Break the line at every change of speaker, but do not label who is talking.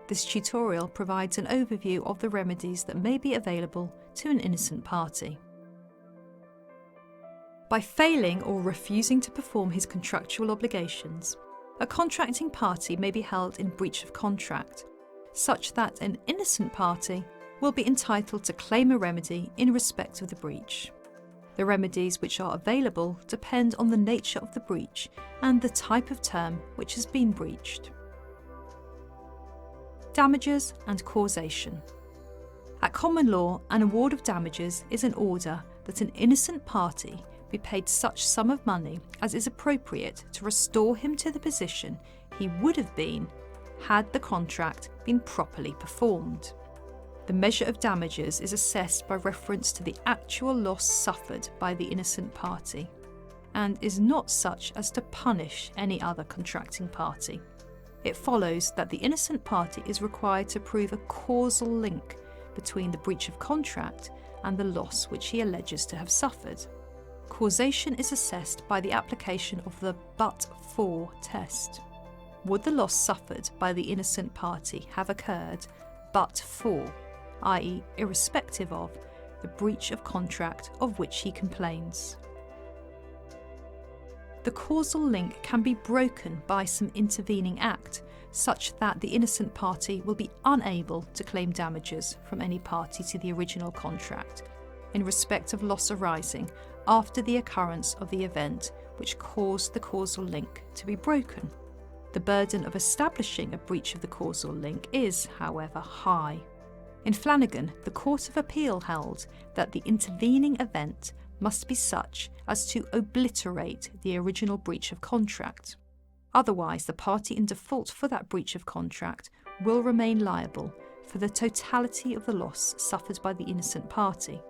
This tutorial provides an overview of the remedies that may be available to an innocent party. By failing or refusing to perform his contractual obligations, a contracting party may be held in breach of contract, such that an innocent party will be entitled to claim a remedy in respect of the breach. The remedies which are available depend on the nature of the breach and the type of term which has been breached. Damages and causation. At common law, an award of damages is an order that an innocent party be paid such sum of money as is appropriate to restore him to the position he would have been had the contract been properly performed. The measure of damages is assessed by reference to the actual loss suffered by the innocent party, and is not such as to punish any other contracting party. It follows that the innocent party is required to prove a causal link between the breach of contract and the loss which he alleges to have suffered. Causation is assessed by the application of the but-for test. Would the loss suffered by the innocent party have occurred but for, i.e. irrespective of, the breach of contract of which he complains? The causal link can be broken by some intervening act, such that the innocent party will be unable to claim damages from any party to the original contract, in respect of loss arising after the occurrence of the event which caused the causal link to be broken. The burden of establishing a breach of the causal link is, however, high. In Flanagan, the Court of Appeal held that the intervening event must be such as to obliterate the original breach of contract. Otherwise, the party in default for that breach of contract will remain liable for the totality of the loss suffered by the innocent party.